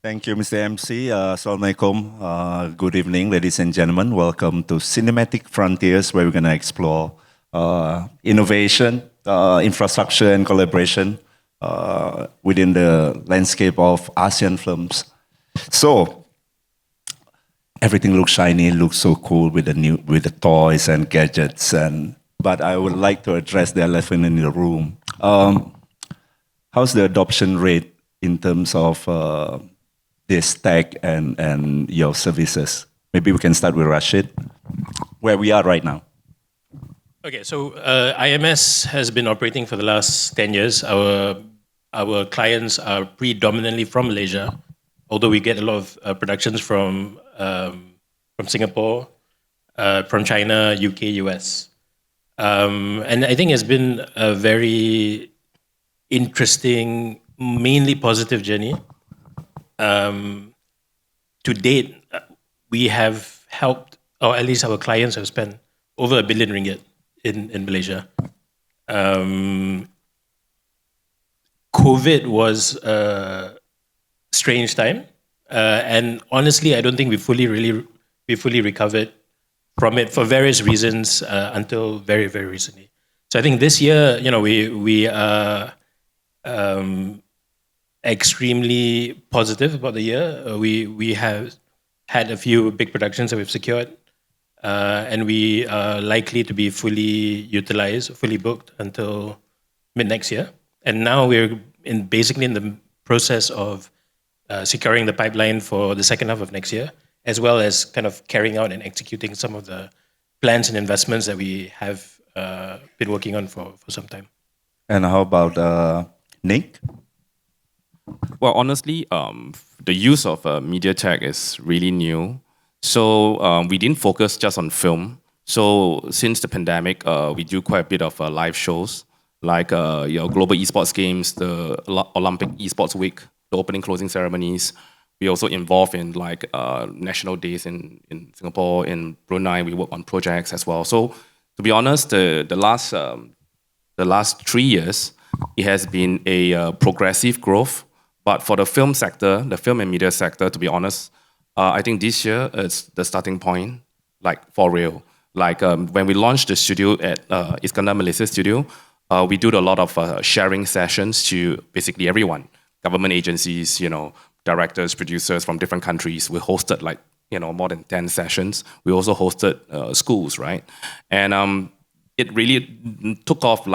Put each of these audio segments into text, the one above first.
Thank you, Mr. MC. Assalamualaikum. Good evening, ladies and gentlemen. Welcome to Cinematic Frontiers, where we're going to explore innovation, infrastructure, and collaboration within the landscape of ASEAN films. So, everything looks shiny, looks so cool with the toys and gadgets, but I would like to address the elephant in the room. How's the adoption rate in terms of this tech and your services? Maybe we can start with Rashid, where we are right now. Okay, so IMS has been operating for the last 10 years. Our clients are predominantly from Malaysia, although we get a lot of productions from Singapore, from China, UK, US. And I think it's been a very interesting, mainly positive journey. To date, we have helped, or at least our clients have spent over R1 billion in Malaysia. COVID was a strange time, and honestly, I don't think we fully recovered from it for various reasons until very, very recently. So I think this year, we are extremely positive about the year. We have had a few big productions that we've secured, and we are likely to be fully utilized, fully booked until mid next year. And now we're basically in the process of securing the pipeline for the second half of next year, as well as kind of carrying out and executing some of the plans and investments that we have been working on for some time. And how about Nick? Well, honestly, the use of media tech is really new. So we didn't focus just on film. So since the pandemic, we do quite a bit of live shows, like global esports games, the Olympic esports week, the opening closing ceremonies. We also involved in national days in Singapore, in Brunei. We work on projects as well. So to be honest, the last 3 years, it has been a progressive growth. But for the film sector, the film and media sector, to be honest, I think this year is the starting point, for real. When we launched the studio at Iskandar Malaysia Studio, we do a lot of sharing sessions to basically everyone, government agencies, directors, producers from different countries. We hosted more than 10 sessions. We also hosted schools, right? And it really took off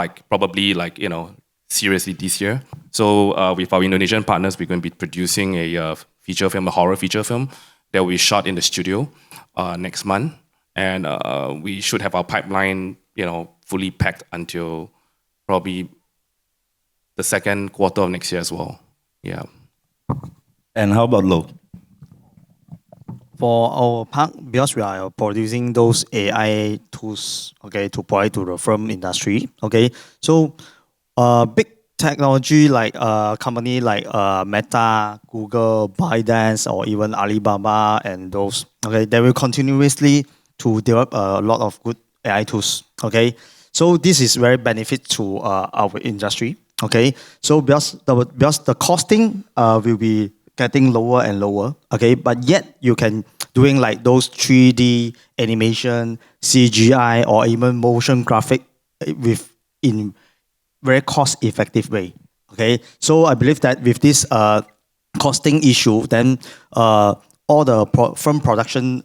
seriously this year. So with our Indonesian partners, we're going to be producing a feature film, a horror feature film that we shot in the studio next month. And we should have our pipeline, fully packed until probably the second quarter of next year as well. Yeah. And how about Loke? For our part, because we are producing those AI tools, okay, to provide to the film industry, okay. So big technology like company like Meta, Google, ByteDance, or even Alibaba and those, okay, they will continuously to develop a lot of good AI tools, okay. So this is very benefit to our industry, okay. So because the costing will be getting lower and lower, okay, but yet you can doing like those 3D animation, CGI, or even motion graphic in very cost-effective way, okay? So I believe that with this costing issue, then all the film production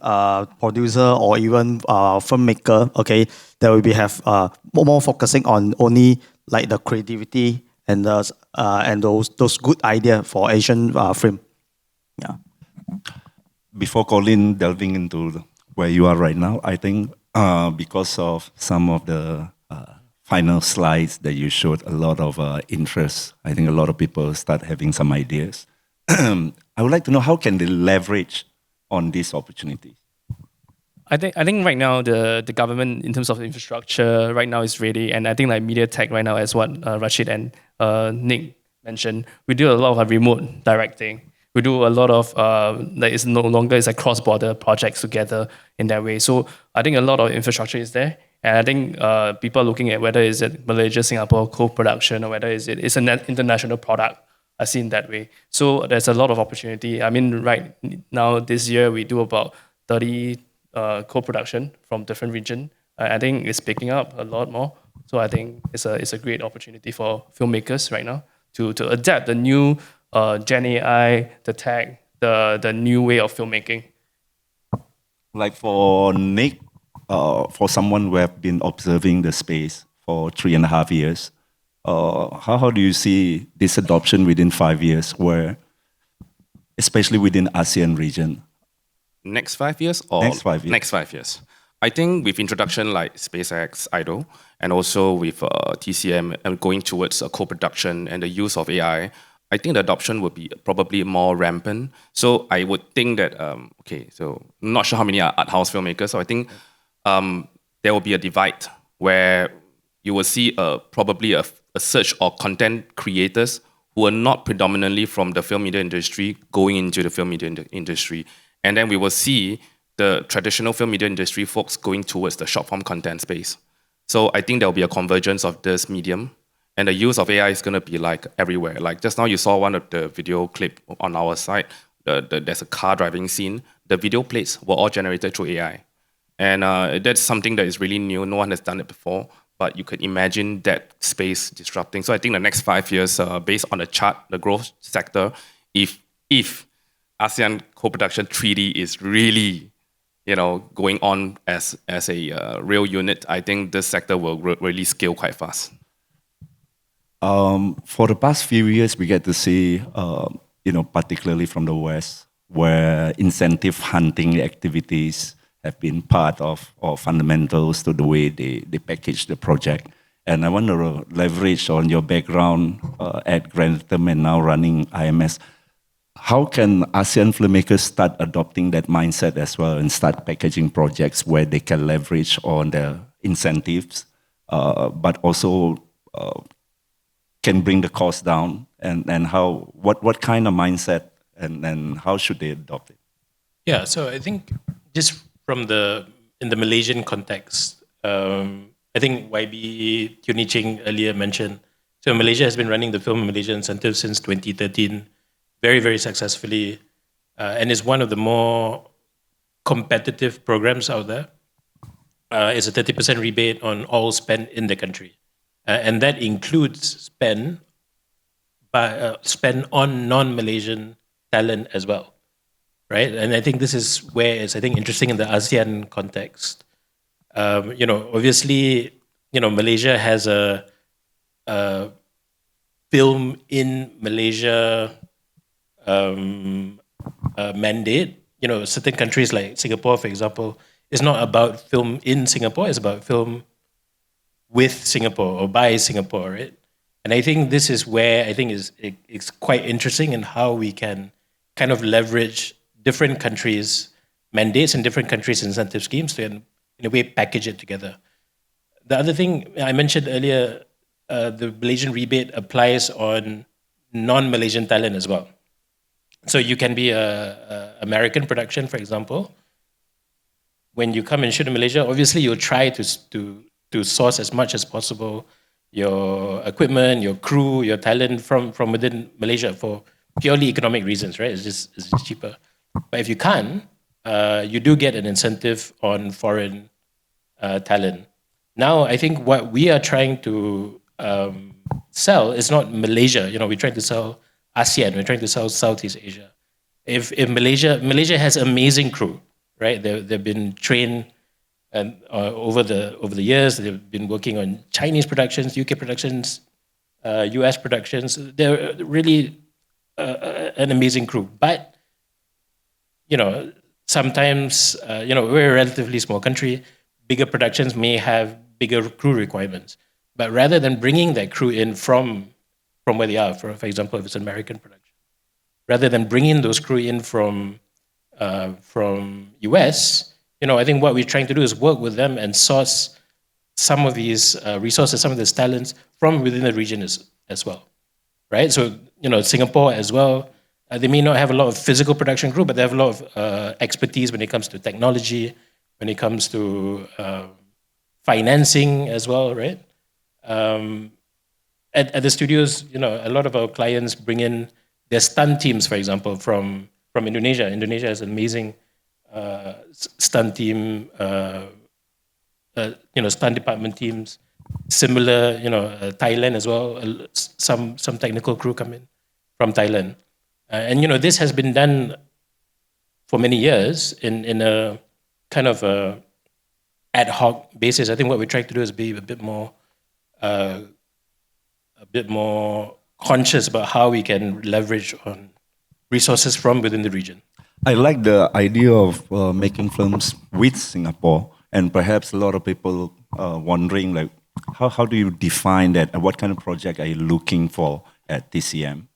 producer or even filmmaker, okay, they will have more focusing on only like the creativity and those good idea for Asian film. Yeah. Before Colin delving into where you are right now, I think because of some of the final slides that you showed, a lot of interest. I think a lot of people start having some ideas. I would like to know, how can they leverage on these opportunities? I think right now the government in terms of infrastructure right now is ready, and I think like media tech right now, as what Rashid and Nick mentioned, we do a lot of remote directing. We do a lot of it's no longer it's like cross-border projects together in that way. So I think a lot of infrastructure is there, and I think people are looking at whether is it Malaysia Singapore co-production or whether it's an international product are seen that way. So there's a lot of opportunity. I mean, right now, this year, we do about 30 co-production from different region. I think it's picking up a lot more. So I think it's a great opportunity for filmmakers right now to adapt the new Gen AI, the tech, the new way of filmmaking. Like for Nick, for someone who have been observing the space for 3.5 years, how do you see this adoption within 5 years, where, especially within ASEAN region? Next 5 years or Next 5 years. Next 5 years. I think with introduction like SpaceX AIDO and also with TCM and going towards a co-production and the use of AI, I think the adoption would be probably more rampant. So I would think that, so I'm not sure how many are art house filmmakers. So I think there will be a divide where you will see probably a search of content creators who are not predominantly from the film media industry going into the film media industry. And then we will see the traditional film media industry folks going towards the short form content space. So I think there will be a convergence of this medium. And the use of AI is going to be like everywhere. Like just now you saw one of the video clip on our site. There's a car driving scene. The video plates were all generated through AI. And that's something that is really new. No one has done it before. But you can imagine that space disrupting. So I think the next 5 years, based on the chart, the growth sector, if ASEAN co-production 3D is really, going on as a real unit, I think this sector will really scale quite fast. For the past few years, we get to see, particularly from the West, where incentive hunting activities have been part of or fundamentals to the way they package the project. And I want to leverage on your background at Grantham and now running IMS. How can ASEAN filmmakers start adopting that mindset as well and start packaging projects where they can leverage on the incentives, but also can bring the cost down, and what kind of mindset and how should they adopt it? Yeah, so I think just in the Malaysian context, I think YB Tuni Ching earlier mentioned, so Malaysia has been running the Film Malaysia Incentive since 2013, very, very successfully, and is one of the more competitive programs out there. It's a 30% rebate on all spend in the country. And that includes spend on non-Malaysian talent as well, right? And I think this is where it's, interesting in the ASEAN context. Obviously, Malaysia has a film in Malaysia mandate. Certain countries like Singapore, for example, it's not about film in Singapore, it's about film with Singapore or by Singapore, right? And I think this is where it's quite interesting in how we can kind of leverage different countries' mandates and different countries' incentive schemes to, in a way, package it together. The other thing I mentioned earlier, the Malaysian rebate applies on non-Malaysian talent as well. So you can be a American production, for example. When you come and shoot in Malaysia, obviously you'll try to source as much as possible your equipment, your crew, your talent from within Malaysia for purely economic reasons, right? It's just cheaper. But if you can't, you do get an incentive on foreign talent. Now, I think what we are trying to sell is not Malaysia. We're trying to sell ASEAN. We're trying to sell Southeast Asia. If Malaysia has amazing crew, right? They've been trained. And over the years, they've been working on Chinese productions, UK productions, US productions. They're really an amazing crew. But, sometimes, we're a relatively small country. Bigger productions may have bigger crew requirements. But rather than bringing that crew in from where they are, for example, if it's an American production, rather than bringing those crew in from US, I think what we're trying to do is work with them and source some of these resources, some of these talents from within the region as well, right? So, Singapore as well, they may not have a lot of physical production crew, but they have a lot of expertise when it comes to technology, when it comes to financing as well, right? at the studios, a lot of our clients bring in their stunt teams, for example, from Indonesia. Indonesia has an amazing stunt team, stunt department teams. Similar, Thailand as well. Some technical crew come in from Thailand, and this has been done for many years in a kind of a ad hoc basis. I think what we're trying to do is be a bit more conscious about how we can leverage on resources from within the region. I like the idea of making films with Singapore, and perhaps a lot of people wondering, like, how do you define that, and what kind of project are you looking for at TCM?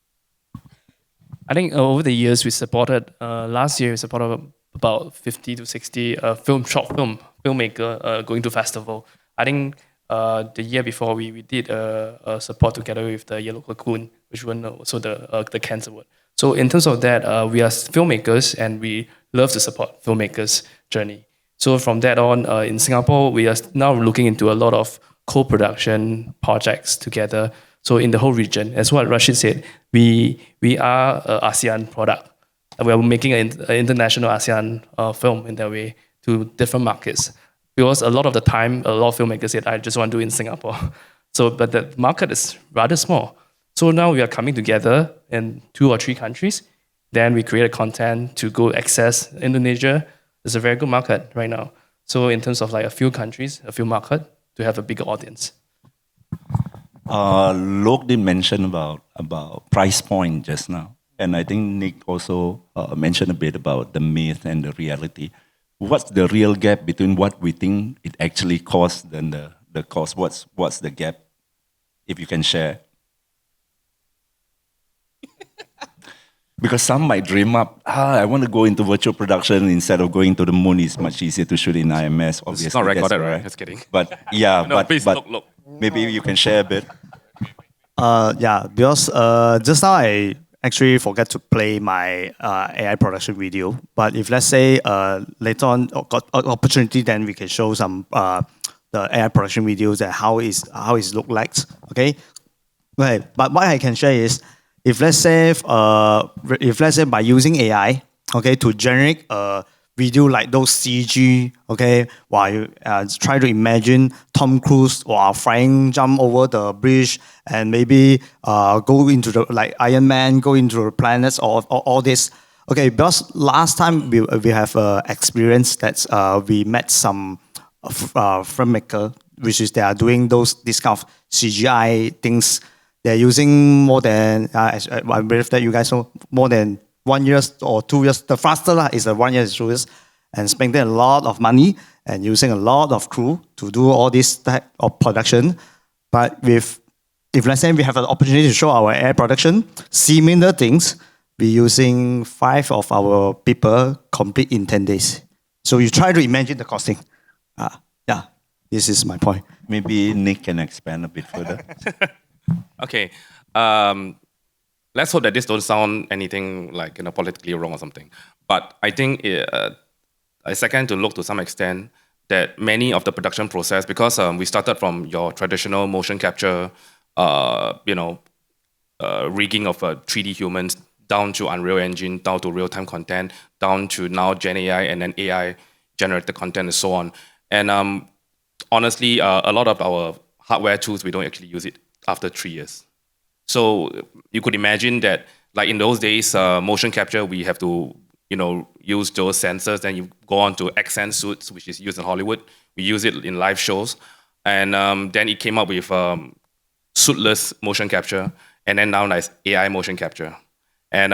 I think over the years we supported, last year we supported about 50 to 60 short filmmaker going to festival. I think the year before we did a support together with the Yellow Cocoon, which won also the Cannes Award. So in terms of that, we are filmmakers and we love to support filmmakers' journey. So from that on, in Singapore, we are now looking into a lot of co-production projects together. So in the whole region, as what Rashid said, we are an ASEAN product. We are making an international ASEAN film in that way to different markets. Because a lot of the time, a lot of filmmakers said, I just want to do it in Singapore. So, but the market is rather small. So now we are coming together in 2 or 3 countries. Then we create content to go access Indonesia. It's a very good market right now. So in terms of like a few countries, a few market, to have a bigger audience. Loke did mention about price point just now, and I think Nick also mentioned a bit about the myth and the reality. What's the real gap between what we think it actually costs and the cost? What's the gap, if you can share? Because some might dream up, I want to go into virtual production instead of going to the moon. It's much easier to shoot in IMS, obviously. It's not recorded, right? Just kidding. But yeah, No, please, look. Maybe you can share a bit. Because just now I actually forgot to play my AI production video. But if let's say later on got opportunity, then we can show some the AI production videos and how it look like. Okay, right. But what I can share is, if let's say by using AI, okay, to generate a video like those CG, okay, while you try to imagine Tom Cruise or flying jump over the bridge and maybe go into the, like Iron Man, go into the planets or all this. Okay, because last time we have experience that we met some filmmaker, which is they are doing this kind of CGI things. They're using more than, I believe that you guys know, more than 1 year or 2 years. The faster is 1 year, 2 years, and spending a lot of money and using a lot of crew to do all this type of production. But if let's say we have an opportunity to show our air production, similar things, we're using 5 of our people complete in 10 days. So you try to imagine the costing. Yeah, this is my point. Maybe Nick can expand a bit further. Okay. Let's hope that this don't sound anything like politically wrong or something. But I think I second to look to some extent that many of the production process, because we started from your traditional motion capture, rigging of 3D humans, down to Unreal Engine, down to real-time content, down to now Gen AI and then AI generated content and so on. And honestly, a lot of our hardware tools, we don't actually use it after 3 years. So you could imagine that, like in those days, motion capture, we have to, use those sensors. Then you go on to accent suits, which is used in Hollywood. We use it in live shows. And then it came up with suitless motion capture. And then now there's AI motion capture. And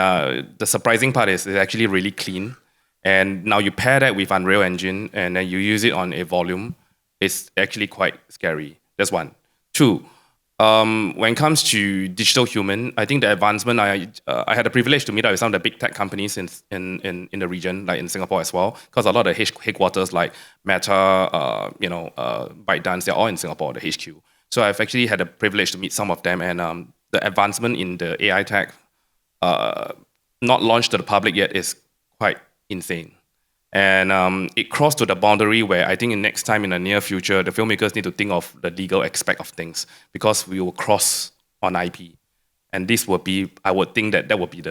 the surprising part is it's actually really clean. And now you pair that with Unreal Engine, and then you use it on a volume. It's actually quite scary. That's one. 2, when it comes to digital human, I think the advancement, I had the privilege to meet up with some of the big tech companies in the region, like in Singapore as well, because a lot of the headquarters like Meta, ByteDance, they're all in Singapore, the HQ. So I've actually had the privilege to meet some of them, and the advancement in the AI tech, not launched to the public yet, is quite insane. And it crossed to the boundary where I think next time in the near future, the filmmakers need to think of the legal aspect of things, because we will cross on IP. And this would be, I would think that would be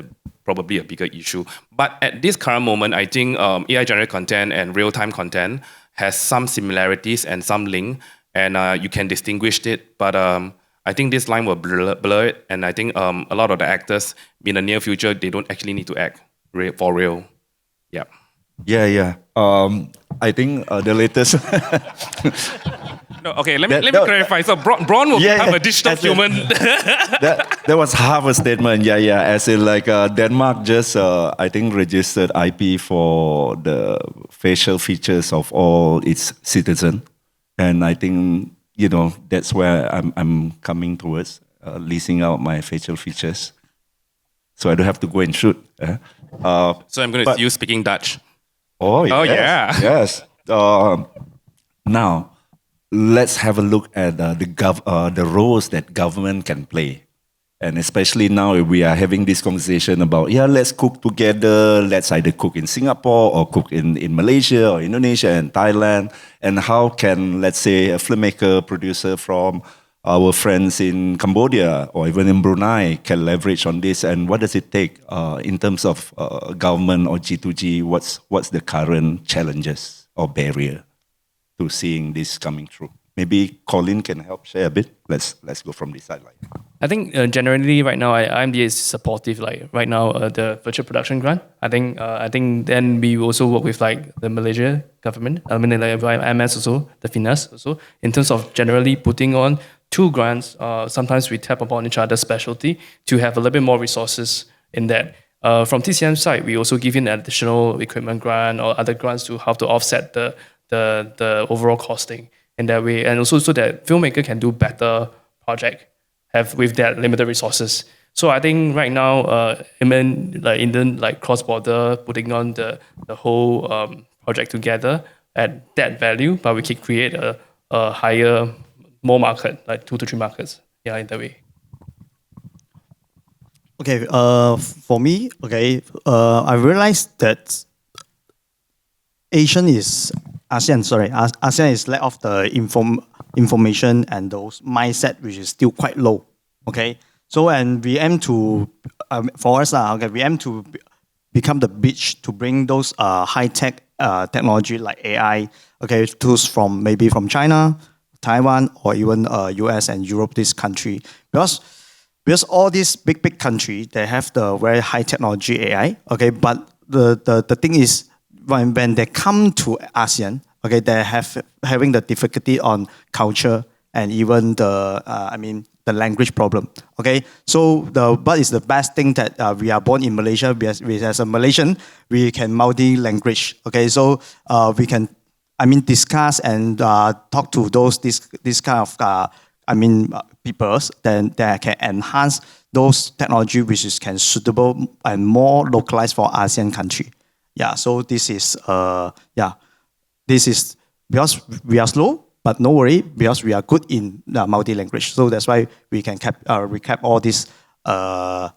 probably a bigger issue. But at this current moment, I think AI generated content and real-time content has some similarities and some link, and you can distinguish it. But I think this line will blur it, and I think a lot of the actors in the near future, they don't actually need to act for real. Yeah. Yeah. I think the latest. No, okay, let me clarify. So Bront will become a digital human. that was half a statement. Yeah. As in, like, Denmark just, I think, registered IP for the facial features of all its citizens, and I think, you know, that's where I'm coming towards, leasing out my facial features, so I don't have to go and shoot. So I'm going to see you speaking Dutch. Oh yes, yeah. Yes. Now, let's have a look at the roles that government can play. And especially now we are having this conversation about, let's cook together. Let's either cook in Singapore or cook in Malaysia or Indonesia and Thailand. And how can, let's say, a filmmaker, producer from our friends in Cambodia or even in Brunei can leverage on this? And what does it take in terms of government or G2G? What's the current challenges or barrier to seeing this coming through? Maybe Colin can help share a bit. Let's go from this sideline. I think generally right now, IMDA is supportive. Like right now, the virtual production grant. I think then we also work with like the Malaysia government. I mean, like MS also, the finance also. In terms of generally putting on 2 grants, sometimes we tap upon each other's specialty to have a little bit more resources in that. From TCM side, we also give in additional equipment grant or other grants to help to offset the overall costing in that way, and also so that filmmaker can do better project with that limited resources. So I think right now, Indian cross-border putting on the whole project together at that value, but we can create a higher, more market, like 2 to 3 markets, in that way. Okay, for me, I realized that ASEAN is lack of the information and those mindset which is still quite low. Okay, so and we aim to for us we aim to become the bridge to bring those high tech technology like AI tools from maybe from China, Taiwan, or even US and Europe, this country, because all these big country, they have the very high technology AI. But the thing is, when they come to ASEAN, they having the difficulty on culture and even the language problem. So but it's the best thing that we are born in Malaysia. We as a Malaysian, we can multi-language. So we can discuss and talk to this kind of people. Then they can enhance those technology which is can suitable and more localized for ASEAN country. So this is because we are slow, but no worry, because we are good in multi-language. So that's why we can recap all this. The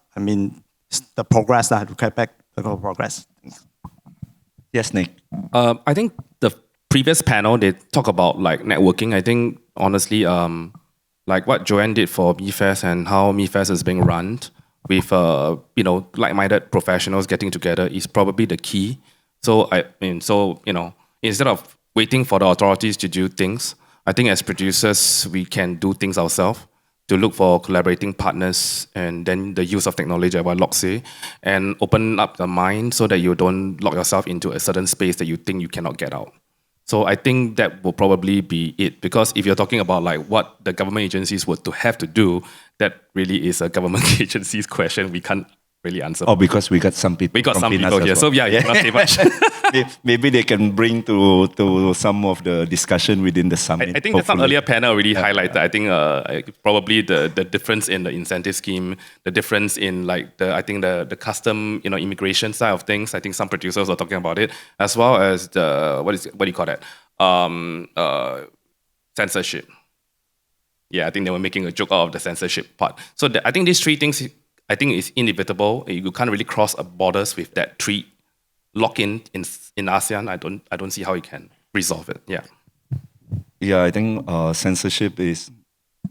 progress that recap back the progress. Yes, Nick. I think the previous panel they talk about like networking. I think honestly, like what Joanne did for MIFFest and how MIFFest is being run with like-minded professionals getting together is probably the key. So instead of waiting for the authorities to do things, I think as producers we can do things ourselves to look for collaborating partners, and then the use of technology, like what Loke say, and open up the mind so that you don't lock yourself into a certain space that you think you cannot get out. So I think that will probably be it, because if you're talking about like what the government agencies would to have to do, that really is a government agency's question. We can't really answer. Oh, because we got some people. We got some people here, well. so you cannot say much. Maybe they can bring to some of the discussion within the summit. I think that some earlier panel already highlighted. I think probably the difference in the incentive scheme, the difference in like the custom immigration side of things. I think some producers are talking about it, as well as the what do you call that? Censorship. Yeah, I think they were making a joke out of the censorship part. So I think these 3 things, I think is inevitable. You can't really cross borders with that 3 lock-in ASEAN. I don't see how you can resolve it. Yeah. Yeah, I think censorship is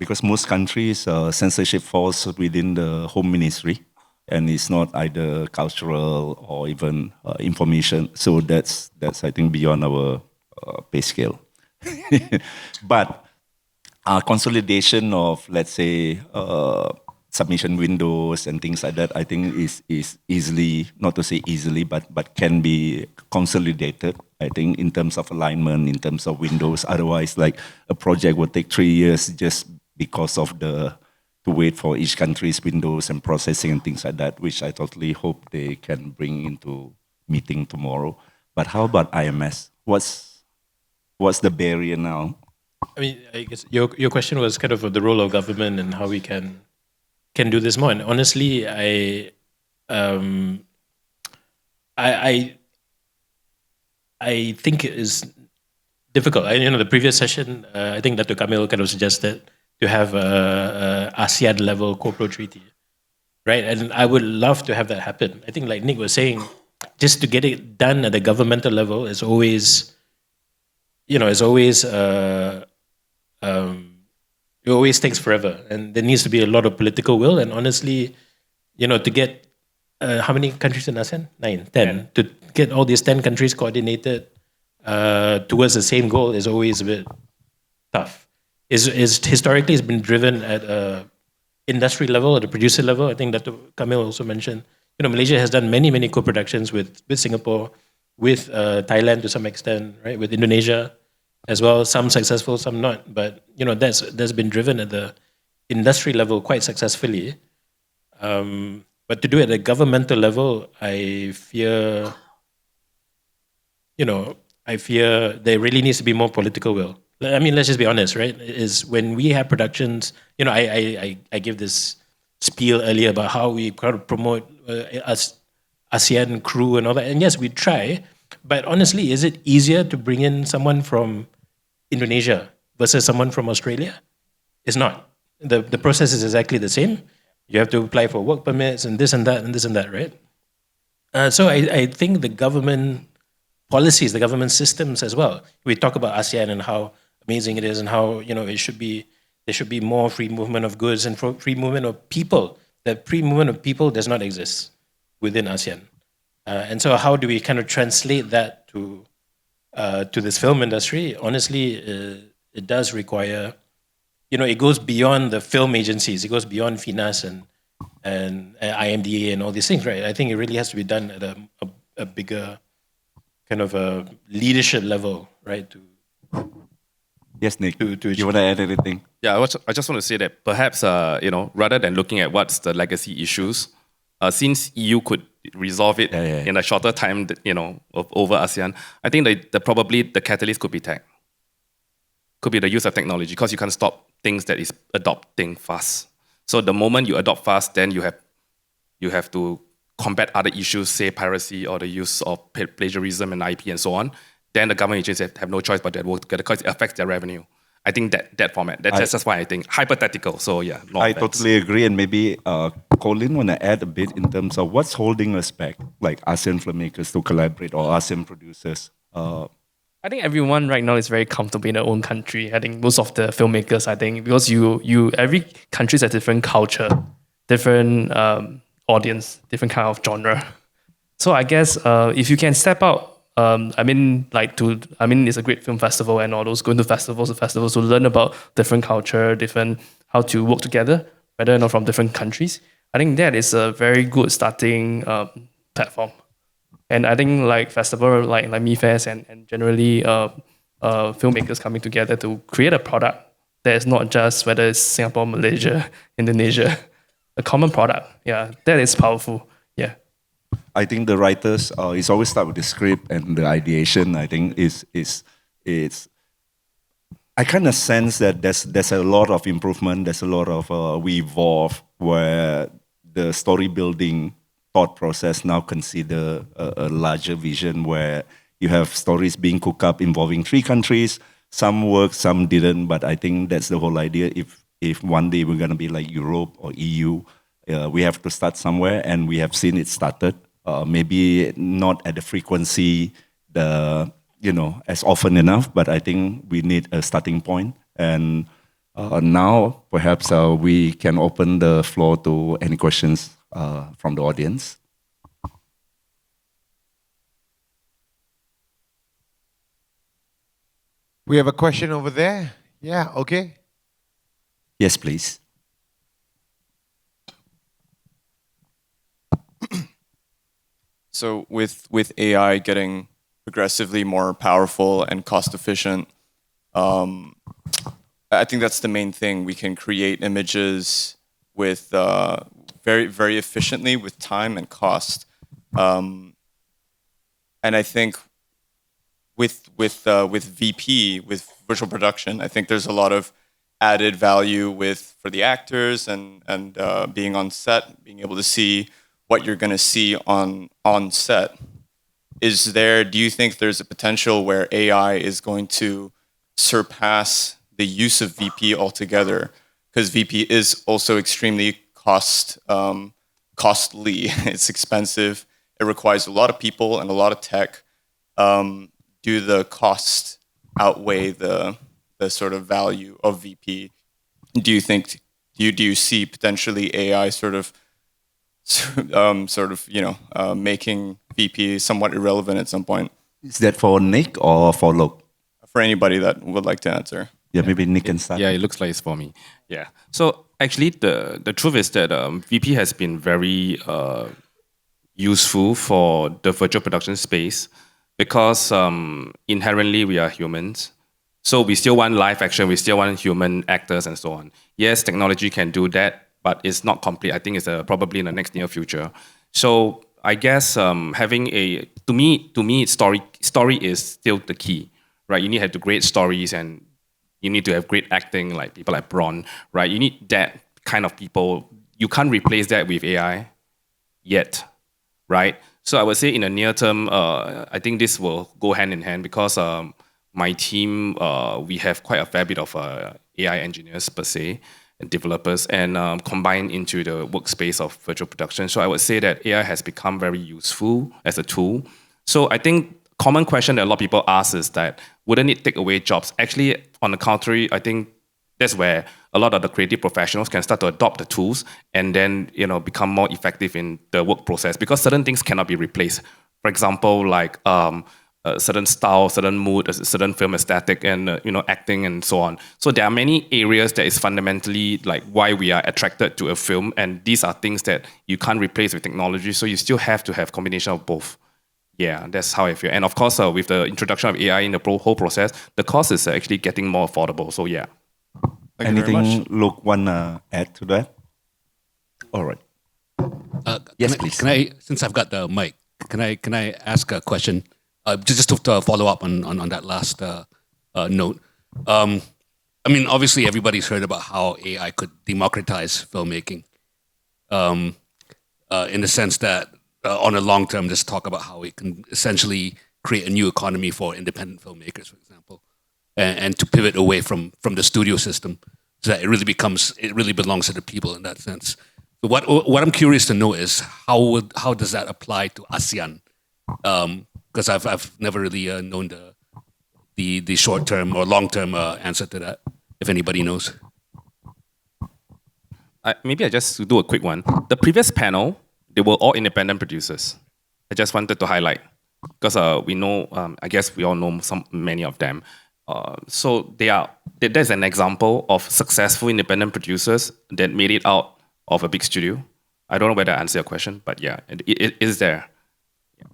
because most countries censorship falls within the home ministry, and it's not either cultural or even information. So that's I think beyond our pay scale. But consolidation of, let's say, submission windows and things like that, I think is easily, not to say easily, but can be consolidated, I think, in terms of alignment, in terms of windows. Otherwise, like, a project would take 3 years just because of to wait for each country's windows and processing and things like that, which I totally hope they can bring into meeting tomorrow. But how about IMS? What's the barrier now? I mean, I guess your question was kind of the role of government and how we can do this more. And honestly, I think it is difficult. The previous session, I think Dr. Kamil kind of suggested to have a ASEAN level co-pro treaty, right? And I would love to have that happen. I think, like Nick was saying, just to get it done at the governmental level is always, it always takes forever, and there needs to be a lot of political will. And honestly, to get how many countries in ASEAN? 9, 10. To get all these 10 countries coordinated towards the same goal is always a bit tough. Historically, it's been driven at a industry level, at a producer level. I think Dr. Kamil also mentioned, Malaysia has done many co-productions with Singapore, with Thailand to some extent, right? With Indonesia as well, some successful, some not. But that's been driven at the industry level quite successfully. But to do it at a governmental level, I fear there really needs to be more political will. I mean, let's just be honest, right? Is when we have productions, I give this spiel earlier about how we kind of promote ASEAN crew and all that. And yes, we try. But honestly, is it easier to bring in someone from Indonesia versus someone from Australia? It's not. The process is exactly the same. You have to apply for work permits and this and that and this and that, right? So I think the government policies, the government systems as well. We talk about ASEAN and how amazing it is and how there should be more free movement of goods and free movement of people. The free movement of people does not exist within ASEAN. And so how do we kind of translate that to this film industry? Honestly, it does require, it goes beyond the film agencies. It goes beyond FINAS and IMDA and all these things, right? I think it really has to be done at a bigger kind of a leadership level, right? Yes, Nick, you want to add anything? Yeah, I just want to say that perhaps, rather than looking at what's the legacy issues, since EU could resolve it in a shorter time, over ASEAN, I think probably the catalyst could be tech. Could be the use of technology, because you can't stop things that is adopting fast. So the moment you adopt fast, then you have to combat other issues, say piracy or the use of plagiarism and IP and so on. Then the government agencies have no choice but to work together because it affects their revenue. I think that format, that's just why I think hypothetical. So yeah, I totally agree, and maybe Colin want to add a bit in terms of what's holding us back, like ASEAN filmmakers to collaborate or ASEAN producers. I think everyone right now is very comfortable in their own country. I think most of the filmmakers, because every country has a different culture, different audience, different kind of genre. So I guess if you can step out, it's a great film festival and all those, going to festivals to learn about different culture, how to work together, whether or not from different countries. I think that is a very good starting platform. And I think like festival like MIFFest and generally filmmakers coming together to create a product that is not just whether it's Singapore, Malaysia, Indonesia, a common product. Yeah, that is powerful. Yeah. I think the writers it's always start with the script and the ideation. I think I kind of sense that there's a lot of improvement. There's a lot of we evolve where the story building thought process now consider a larger vision where you have stories being cooked up involving 3 countries. Some worked, some didn't. But I think that's the whole idea. If one day we're gonna be like Europe or EU, we have to start somewhere, and we have seen it started. Maybe not at the frequency, as often enough, but I think we need a starting point. And Now, perhaps we can open the floor to any questions from the audience. We have a question over there. Yeah, okay. Yes, please. So with AI getting progressively more powerful and cost efficient, I think that's the main thing. We can create images with very, very efficiently with time and cost. And I think with VP, with virtual production, I think there's a lot of added value for the actors and being on set, being able to see what you're going to see on set. Do you think there's a potential where AI is going to surpass the use of VP altogether? Because VP is also extremely costly. It's expensive. It requires a lot of people and a lot of tech. Do the costs outweigh the sort of value of VP? Do you see potentially AI making VP somewhat irrelevant at some point? Is that for Nick or for Loke? For anybody that would like to answer. Yeah, maybe Nick can start. Yeah, it looks like it's for me. Yeah. So actually, the truth is that VP has been very useful for the virtual production space because inherently we are humans. So we still want live action, we still want human actors and so on. Yes, technology can do that, but it's not complete. I think it's probably in the next near future. So I guess having to me, story is still the key, right? You need to have great stories and you need to have great acting, like people like Bront, right? You need that kind of people. You can't replace that with AI yet, right? So I would say in the near term, I think this will go hand in hand because my team, we have quite a fair bit of AI engineers per se, and developers, and combined into the workspace of virtual production. So I would say that AI has become very useful as a tool. So I think common question that a lot of people ask is that, wouldn't it take away jobs? Actually, on the contrary, I think that's where a lot of the creative professionals can start to adopt the tools and then become more effective in the work process because certain things cannot be replaced. For example, like a certain style, certain mood, a certain film aesthetic, and acting and so on. So there are many areas that is fundamentally like why we are attracted to a film, and these are things that you can't replace with technology. So you still have to have combination of both. Yeah, that's how I feel. And of course, with the introduction of AI in the whole process, the cost is actually getting more affordable. So yeah. Thank you very much. Anything Luke wanna add to that? All right. Yes, please. Can I, since I've got the mic, can I ask a question? Just to follow up on that last note. I mean, obviously everybody's heard about how AI could democratize filmmaking, in the sense that on a long term, just talk about how it can essentially create a new economy for independent filmmakers, for example, and to pivot away from the studio system, so that it really belongs to the people in that sense. So what I'm curious to know is how does that apply to ASEAN? Because I've never really known the short term or long term answer to that. If anybody knows. Maybe I just do a quick one. The previous panel, they were all independent producers. I just wanted to highlight because we know, I guess we all know many of them. So there's an example of successful independent producers that made it out of a big studio. I don't know whether I answer your question, but yeah, it is there. Yeah.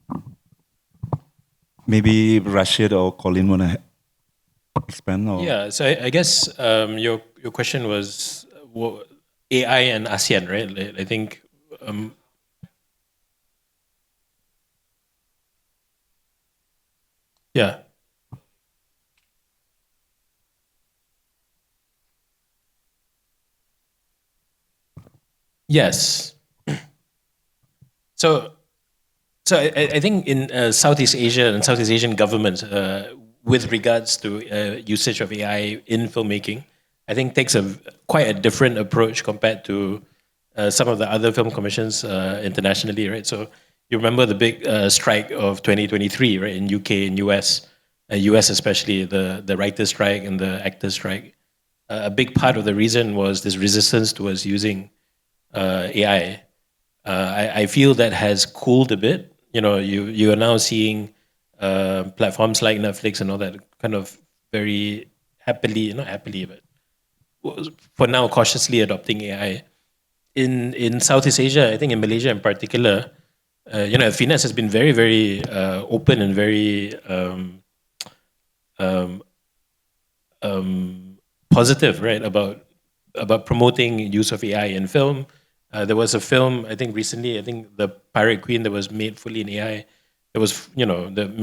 Maybe Rashid or Colin wanna expand? Or? Yeah, so I guess your question was AI and ASEAN, right? I think. Yeah. Yes. So I think in Southeast Asia and Southeast Asian governments, with regards to usage of AI in filmmaking, I think takes quite a different approach compared to some of the other film commissions internationally, right? So you remember the big strike of 2023, right, in UK and US, US especially, the writer's strike and the actor's strike. a big part of the reason was this resistance towards using AI. I feel that has cooled a bit. You are now seeing platforms like Netflix and all that kind of very happily, not happily, but for now cautiously adopting AI. In Southeast Asia, I think in Malaysia in particular, finance has been very, very open and very positive, right, about promoting use of AI in film. There was a film, I think recently, I think The Pirate Queen, that was made fully in AI. It was, that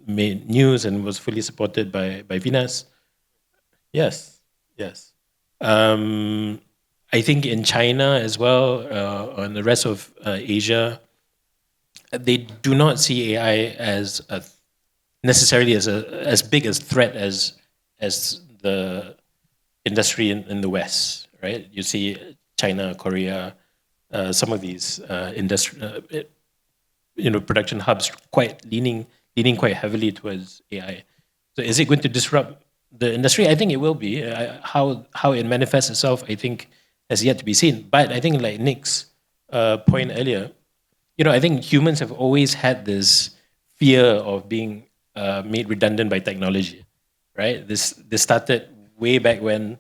made news and was fully supported by Vinas. Yes. I think in China as well, and the rest of Asia, they do not see AI as necessarily as big a threat as the industry in the West, right? You see China, Korea, some of these production hubs quite leaning quite heavily towards AI. So is it going to disrupt the industry? I think it will be. How it manifests itself, I think, has yet to be seen. But I think, like Nick's point earlier, I think humans have always had this fear of being made redundant by technology, right? This started way back when,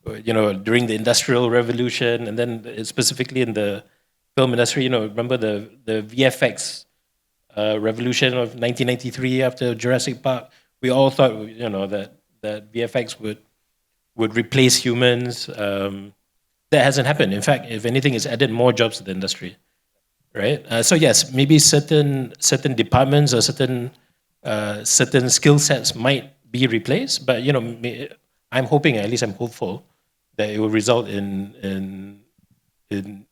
during the Industrial Revolution, and then specifically in the film industry. Remember the VFX revolution of 1993 after Jurassic Park? We all thought, that VFX would replace humans. That hasn't happened. In fact, if anything, it's added more jobs to the industry, right? So yes, maybe certain departments or certain skill sets might be replaced, but I'm hoping, at least I'm hopeful, that it will result in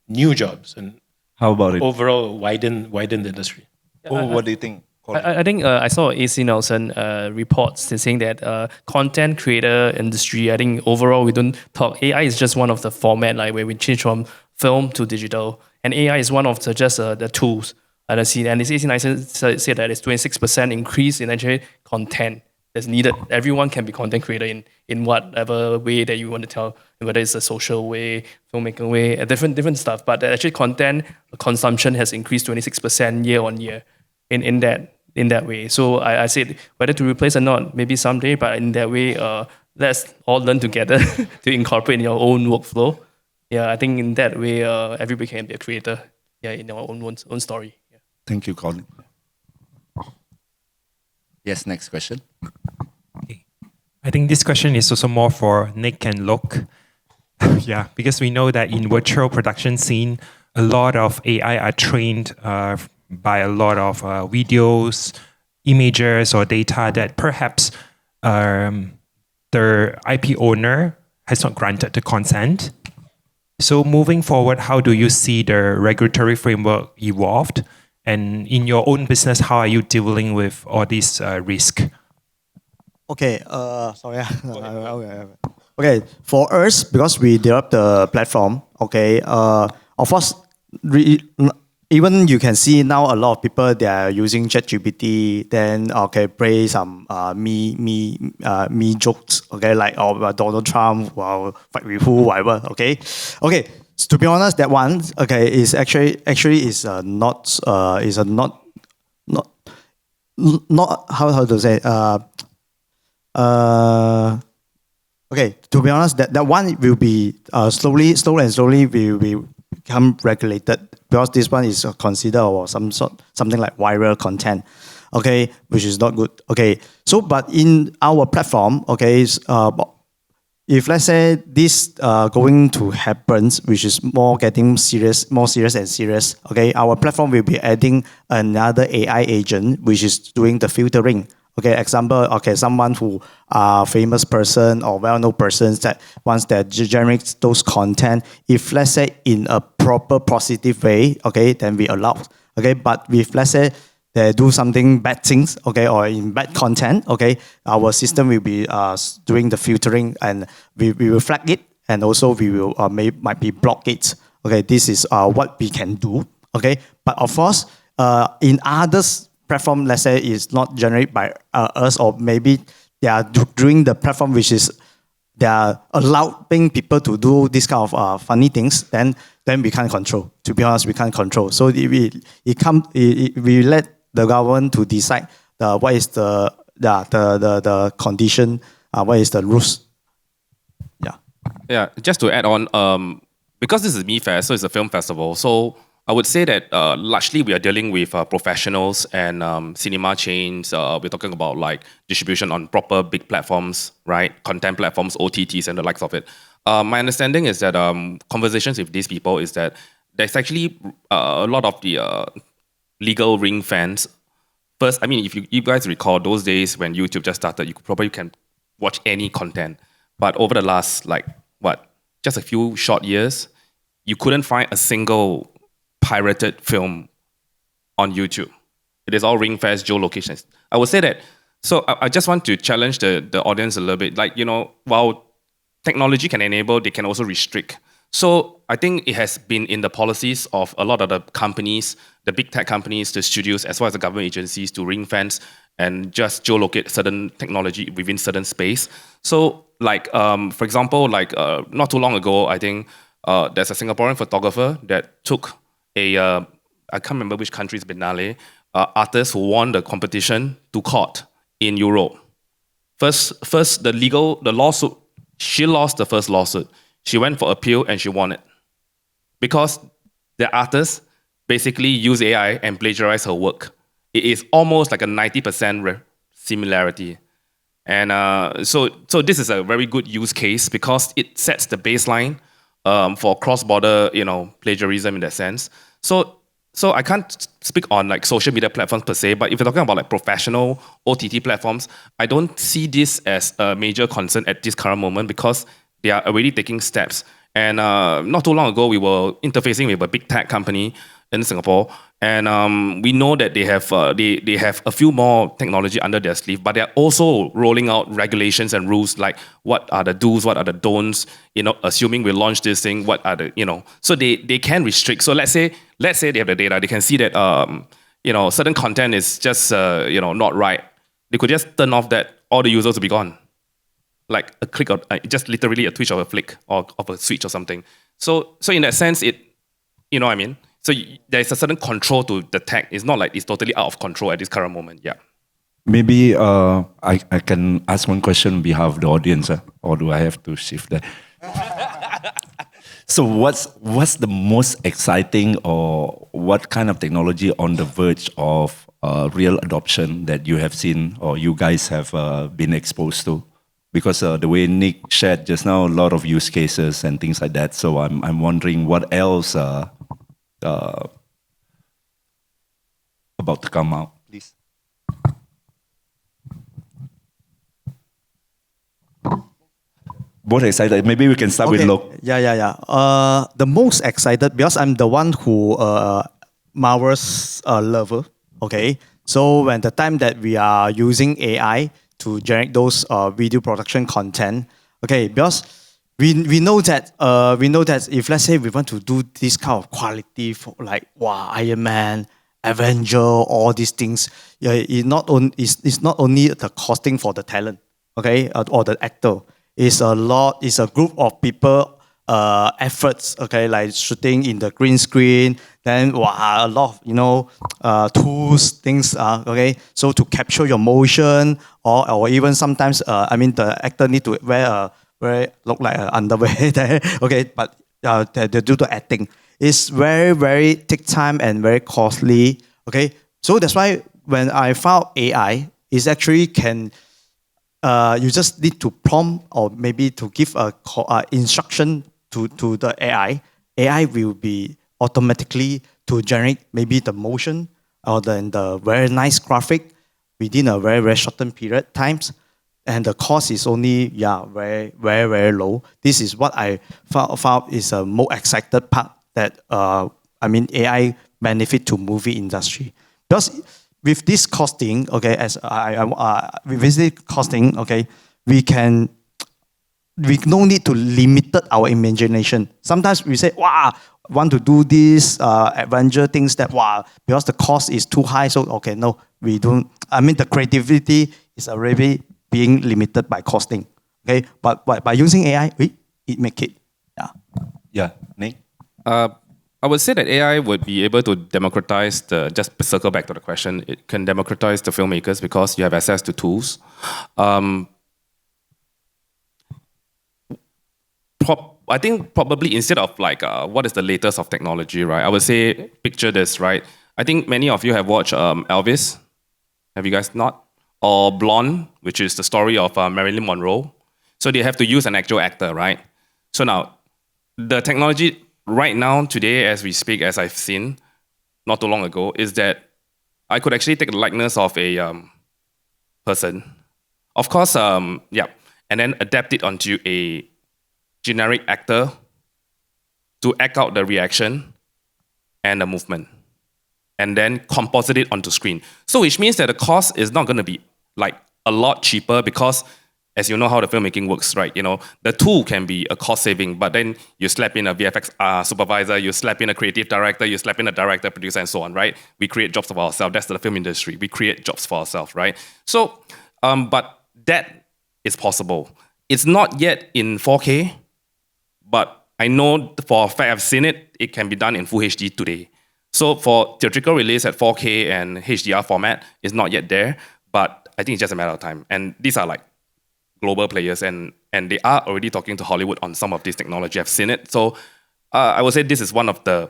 new jobs and How about it? overall widen the industry. What do you think? Colin? I think I saw AC Nelson reports saying that content creator industry, I think overall we don't talk, AI is just one of the format, like where we change from film to digital, and AI is one of the tools. And this AC Nelson said that it's 26% increase in actually content that's needed. Everyone can be content creator in whatever way that you want to tell, whether it's a social way, filmmaking way, different stuff. But actually content consumption has increased 26% year on year in that way. So I said whether to replace or not, maybe someday, but in that way, let's all learn together to incorporate in your own workflow. Yeah, I think in that way, everybody can be a creator. Yeah, in our own story. Yeah. Thank you, Colin. Yes, next question. Okay. I think this question is also more for Nick and Loke. Yeah, because we know that in virtual production scene, a lot of AI are trained by a lot of videos, images, or data that perhaps the IP owner has not granted the consent. So moving forward, how do you see the regulatory framework evolved? And in your own business, how are you dealing with all these risk? Okay, sorry. Okay, for us, because we developed the platform, okay, of course, even you can see now a lot of people, they are using ChatGPT, then, okay, play some me jokes, okay, like Donald Trump, well, fight with who, whatever, okay. Okay, so to be honest, that one, okay, is actually is not how to say, okay, to be honest, that one will be slowly will become regulated, because this one is considered or something like viral content, okay, which is not good. Okay, so but in our platform, okay, if let's say this going to happen, which is more serious and serious, okay, our platform will be adding another AI agent which is doing the filtering. Okay, example, okay, someone who famous person or well-known persons that once that generates those content, if let's say in a proper positive way, okay, then we allow. Okay, but if let's say they do something bad things, okay, or in bad content, okay, our system will be doing the filtering, and we will flag it, and also we will might be block it. Okay, this is what we can do. Okay, but of course, in others platform, let's say, is not generated by us, or maybe they are doing the platform which is they are allowing people to do this kind of funny things, then we can't control. To be honest, we can't control. So we let the government to decide what is the condition, what is the rules. Yeah, just to add on, because this is MIFFest, so it's a film festival. So I would say that largely we are dealing with professionals and cinema chains. We're talking about like distribution on proper big platforms, right? Content platforms, OTTs, and the likes of it. My understanding is that conversations with these people is that there's actually a lot of the legal ring fans. First, I mean, if you guys recall those days when YouTube just started, you probably can watch any content. But over the last, just a few short years, you couldn't find a single pirated film on YouTube. It is all ring-fenced geolocations. I would say that, so I just want to challenge the audience a little bit. Like, while technology can enable, they can also restrict. So I think it has been in the policies of a lot of the companies, the big tech companies, the studios, as well as the government agencies to ring-fence and just geolocate certain technology within certain space. So for example, not too long ago, I think there's a Singaporean photographer that took I can't remember which country's Biennale, artist who won the competition to court in Europe. First the lawsuit, she lost the first lawsuit. She went for appeal and she won it. Because the artist basically used AI and plagiarized her work. It is almost like a 90% similarity. And so this is a very good use case because it sets the baseline for cross-border, plagiarism in that sense. So I can't speak on like social media platforms per se, but if you're talking about like professional OTT platforms, I don't see this as a major concern at this current moment because they are already taking steps. And not too long ago, we were interfacing with a big tech company in Singapore, and we know that they have a few more technology under their sleeve, but they're also rolling out regulations and rules like what are the do's, what are the don'ts. Assuming we launch this thing, what are the so they can restrict. So let's say they have the data, they can see that certain content is just not right. They could just turn off that, all the users will be gone. Like a click of just literally a twitch of a flick or of a switch or something. So in that sense, you know what I mean? So there's a certain control to the tech. It's not like it's totally out of control at this current moment. Yeah. Maybe I can ask one question on behalf of the audience, or do I have to shift that? So what's the most exciting, or what kind of technology on the verge of real adoption that you have seen or you guys have been exposed to? Because the way Nick shared just now, a lot of use cases and things like that. So I'm wondering what else about to come out, please. Both excited. Maybe we can start with Loke. Yeah. The most excited, because I'm the one who Marvel's lover. Okay, so when the time that we are using AI to generate those video production content, okay, because we know that if let's say we want to do this kind of quality for like Iron Man, Avenger, all these things, it's not only the costing for the talent, okay, or the actor. It's a group of people efforts, okay, like shooting in the green screen, then a lot of tools, things, okay, so to capture your motion, or even sometimes the actor need to look like underwear there, okay, but they do the acting. It's very, very take time and very costly, okay. So that's why when I found AI, it actually can. You just need to prompt or maybe to give a instruction to the AI. AI will be automatically to generate maybe the motion or the very nice graphic within a very, very shortened period times. And the cost is only, very, very, very low. This is what I found is a more excited part that, AI benefit to movie industry. Because with this costing, okay, with this costing, okay, we no need to limit our imagination. Sometimes we say, want to do this adventure things that, because the cost is too high, so okay, no, we don't. The creativity is already being limited by costing. Okay, but by using AI, it make it. Yeah. Yeah, Nick? I would say that AI would be able to democratize just circle back to the question, it can democratize the filmmakers because you have access to tools. I think probably instead of like, what is the latest of technology, right? I would say, picture this, right? I think many of you have watched Elvis. Have you guys not? Or Blonde, which is the story of Marilyn Monroe. So they have to use an actual actor, right? So now, the technology right now, today, as we speak, as I've seen not too long ago, is that I could actually take the likeness of a person. Of course, and then adapt it onto a generic actor to act out the reaction and the movement, and then composite it onto screen. So which means that the cost is not going to be like a lot cheaper because, as you know how the filmmaking works, right? You know, the tool can be a cost saving, but then you slap in a VFX supervisor, you slap in a creative director, you slap in a director, producer, and so on, right? We create jobs for ourselves. That's the film industry. We create jobs for ourselves, right? So, but that is possible. It's not yet in 4K, but I know for a fact I've seen it, it can be done in Full HD today. So for theatrical release at 4K and HDR format, it's not yet there, but I think it's just a matter of time. And these are like global players, and they are already talking to Hollywood on some of this technology. I've seen it. So I would say this is one of the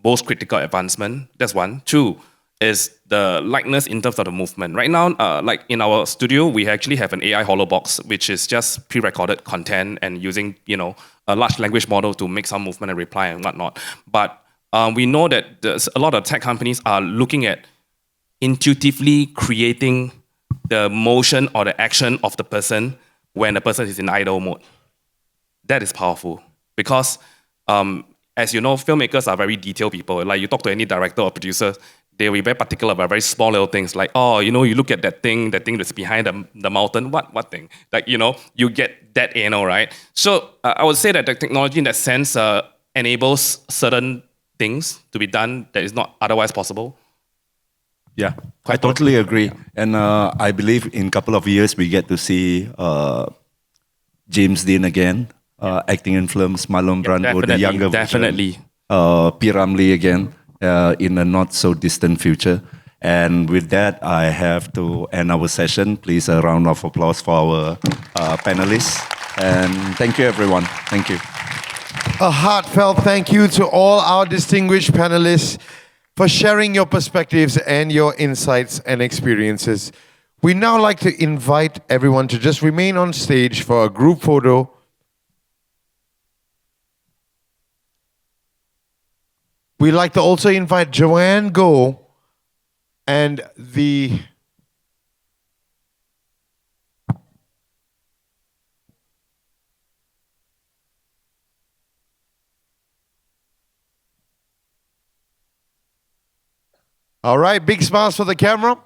most critical advancement. That's one. Two is the likeness in terms of the movement. Right now, like in our studio, we actually have an AI hollow box, which is just pre-recorded content and using, you know, a large language model to make some movement and reply and whatnot. But we know that a lot of tech companies are looking at intuitively creating the motion or the action of the person when the person is in idle mode. That is powerful because, as you know, filmmakers are very detailed people. Like you talk to any director or producer, they'll be very particular about very small little things like, oh, you know, you look at that thing that's behind the mountain, what thing? Like, you know, you get that anal, right? So I would say that the technology in that sense enables certain things to be done that is not otherwise possible. Yeah, I totally agree. And I believe in a couple of years, we get to see James Dean again, acting in films, Marlon Brando, the younger version. P. Ramlee again, in a not so distant future. And with that, I have to end our session. Please, a round of applause for our panelists. And thank you, everyone. Thank you. A heartfelt thank you to all our distinguished panelists for sharing your perspectives and your insights and experiences. We now like to invite everyone to just remain on stage for a group photo. We'd like to also invite Joanne Goh and the all right, big smiles for the camera.